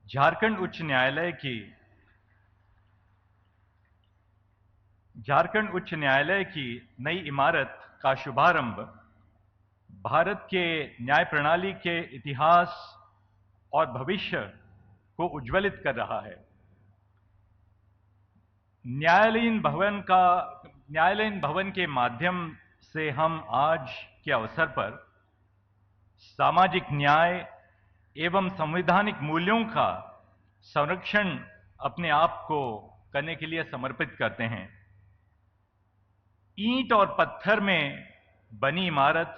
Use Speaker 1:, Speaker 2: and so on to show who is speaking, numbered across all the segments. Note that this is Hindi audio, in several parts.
Speaker 1: झारखंड उच्च न्यायालय की नई इमारत का शुभारंभ भारत के न्याय प्रणाली के इतिहास और भविष्य को उज्ज्वलित कर रहा है। न्यायालयीन भवन के माध्यम से हम आज के अवसर पर सामाजिक न्याय एवं संवैधानिक मूल्यों का संरक्षण अपने आप को करने के लिए समर्पित करते हैं। ईंट और पत्थर में बनी इमारत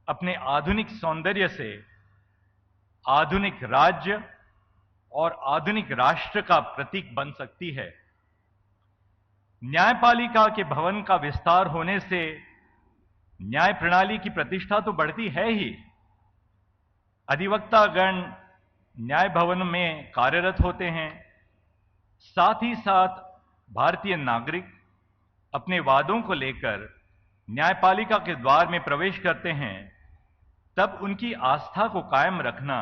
Speaker 1: अपने आधुनिक सौंदर्य से आधुनिक राज्य और आधुनिक राष्ट्र का प्रतीक बन सकती है। न्यायपालिका के भवन का विस्तार होने से न्याय प्रणाली की प्रतिष्ठा तो बढ़ती है ही, अधिवक्तागण न्याय भवन में कार्यरत होते हैं, साथ ही साथ भारतीय नागरिक अपने वादों को लेकर न्यायपालिका के द्वार में प्रवेश करते हैं, तब उनकी आस्था को कायम रखना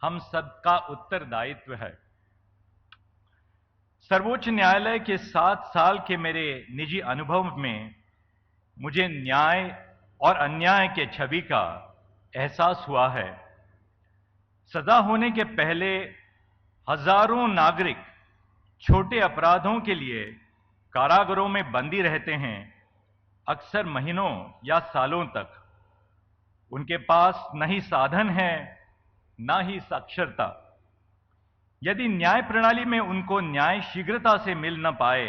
Speaker 1: हम सबका उत्तरदायित्व है। सर्वोच्च न्यायालय के 7 साल के मेरे निजी अनुभव में मुझे न्याय और अन्याय के छवि का एहसास हुआ है। सजा होने के पहले हजारों नागरिक छोटे अपराधों के लिए कारागारों में बंदी रहते हैं, अक्सर महीनों या सालों तक। उनके पास न ही साधन है, न ही साक्षरता। यदि न्याय प्रणाली में उनको न्याय शीघ्रता से मिल न पाए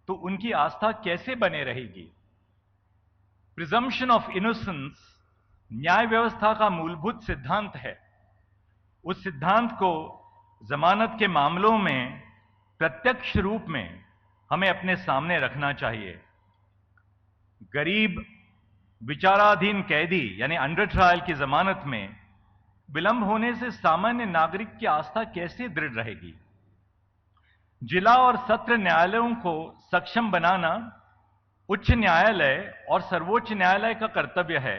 Speaker 1: तो उनकी आस्था कैसे बने रहेगी? प्रिजम्पशन ऑफ इनोसेंस न्याय व्यवस्था का मूलभूत सिद्धांत है। उस सिद्धांत को जमानत के मामलों में प्रत्यक्ष रूप में हमें अपने सामने रखना चाहिए। गरीब विचाराधीन कैदी यानी अंडर ट्रायल की जमानत में विलंब होने से सामान्य नागरिक की आस्था कैसे दृढ़ रहेगी? जिला और सत्र न्यायालयों को सक्षम बनाना उच्च न्यायालय और सर्वोच्च न्यायालय का कर्तव्य है।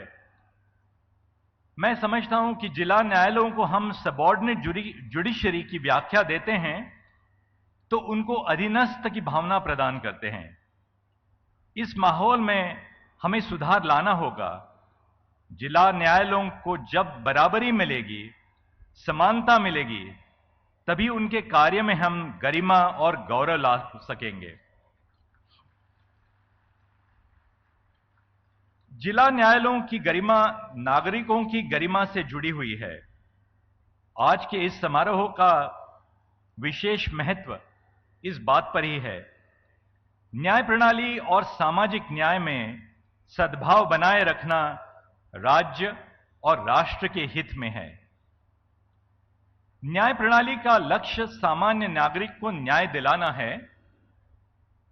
Speaker 1: मैं समझता हूं कि जिला न्यायालयों को हम सबऑर्डिनेट जुडिशरी की व्याख्या देते हैं तो उनको अधीनस्थ की भावना प्रदान करते हैं। इस माहौल में हमें सुधार लाना होगा। जिला न्यायालयों को जब बराबरी मिलेगी, समानता मिलेगी, तभी उनके कार्य में हम गरिमा और गौरव ला सकेंगे। जिला न्यायालयों की गरिमा नागरिकों की गरिमा से जुड़ी हुई है। आज के इस समारोह का विशेष महत्व इस बात पर ही है। न्याय प्रणाली और सामाजिक न्याय में सद्भाव बनाए रखना राज्य और राष्ट्र के हित में है। न्याय प्रणाली का लक्ष्य सामान्य नागरिक को न्याय दिलाना है।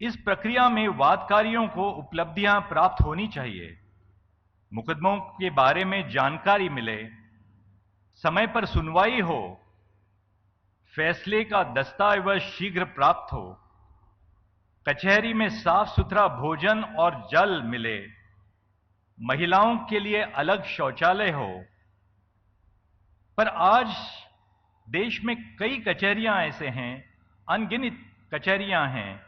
Speaker 1: इस प्रक्रिया में वादकारियों को उपलब्धियां प्राप्त होनी चाहिए, मुकदमों के बारे में जानकारी मिले, समय पर सुनवाई हो, फैसले का दस्तावेज शीघ्र प्राप्त हो, कचहरी में साफ सुथरा भोजन और जल मिले, महिलाओं के लिए अलग शौचालय हो। पर आज देश में कई कचहरियां ऐसे हैं, अनगिनत कचहरियां हैं,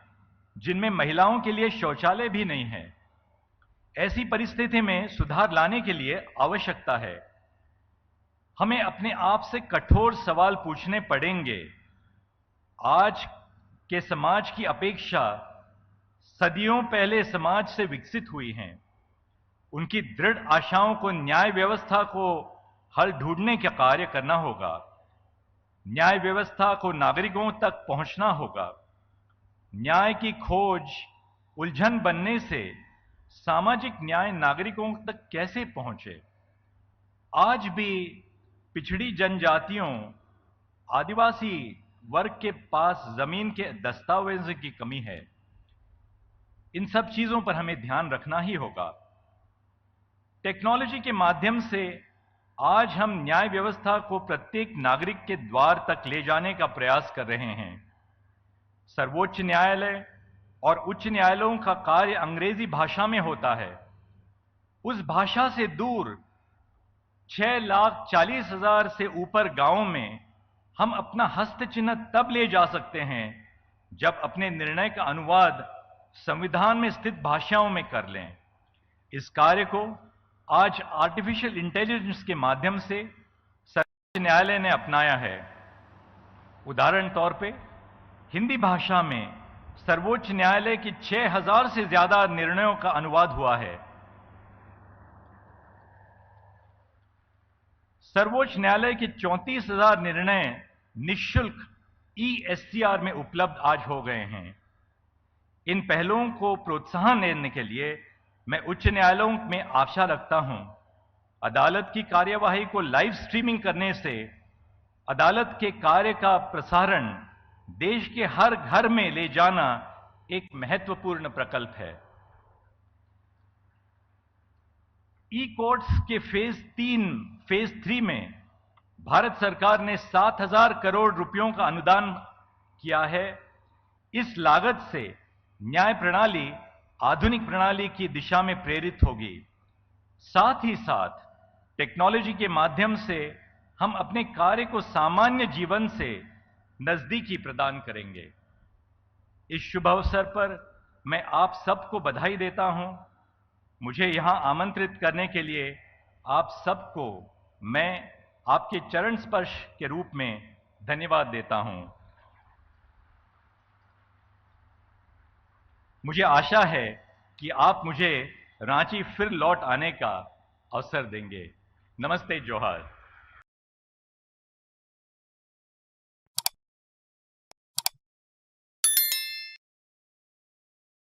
Speaker 1: जिनमें महिलाओं के लिए शौचालय भी नहीं है। ऐसी परिस्थिति में सुधार लाने के लिए आवश्यकता है। हमें अपने आप से कठोर सवाल पूछने पड़ेंगे। आज के समाज की अपेक्षा सदियों पहले समाज से विकसित हुई हैं। उनकी दृढ़ आशाओं को न्याय व्यवस्था को हल ढूंढने का कार्य करना होगा। न्याय व्यवस्था को नागरिकों तक पहुंचना होगा। न्याय की खोज उलझन बनने से सामाजिक न्याय नागरिकों तक कैसे पहुंचे? आज भी पिछड़ी जनजातियों, आदिवासी वर्ग के पास जमीन के दस्तावेज की कमी है। इन सब चीजों पर हमें ध्यान रखना ही होगा। टेक्नोलॉजी के माध्यम से आज हम न्याय व्यवस्था को प्रत्येक नागरिक के द्वार तक ले जाने का प्रयास कर रहे हैं। सर्वोच्च न्यायालय और उच्च न्यायालयों का कार्य अंग्रेजी भाषा में होता है। उस भाषा से दूर 6,40,000 से ऊपर गांवों में हम अपना हस्त चिन्ह तब ले जा सकते हैं जब अपने निर्णय का अनुवाद संविधान में स्थित भाषाओं में कर लें। इस कार्य को आज आर्टिफिशियल इंटेलिजेंस के माध्यम से सर्वोच्च न्यायालय ने अपनाया है। उदाहरण तौर पे हिंदी भाषा में सर्वोच्च न्यायालय की 6000 से ज्यादा निर्णयों का अनुवाद हुआ है। सर्वोच्च न्यायालय के 34,000 निर्णय निःशुल्क ESCR में उपलब्ध आज हो गए हैं। इन पहलुओं को प्रोत्साहन देने के लिए मैं उच्च न्यायालयों में आशा रखता हूं। अदालत की कार्यवाही को लाइव स्ट्रीमिंग करने से अदालत के कार्य का प्रसारण देश के हर घर में ले जाना एक महत्वपूर्ण प्रकल्प है। ई कोर्ट्स के फेज 3 में भारत सरकार ने 7,000 करोड़ रुपयों का अनुदान किया है। इस लागत से न्याय प्रणाली आधुनिक प्रणाली की दिशा में प्रेरित होगी। साथ ही साथ टेक्नोलॉजी के माध्यम से हम अपने कार्य को सामान्य जीवन से नजदीकी प्रदान करेंगे। इस शुभ अवसर पर मैं आप सबको बधाई देता हूं। मुझे यहां आमंत्रित करने के लिए आप सबको मैं आपके चरण स्पर्श के रूप में धन्यवाद देता हूं। मुझे आशा है कि आप मुझे रांची फिर लौट आने का अवसर देंगे। नमस्ते, जोहार।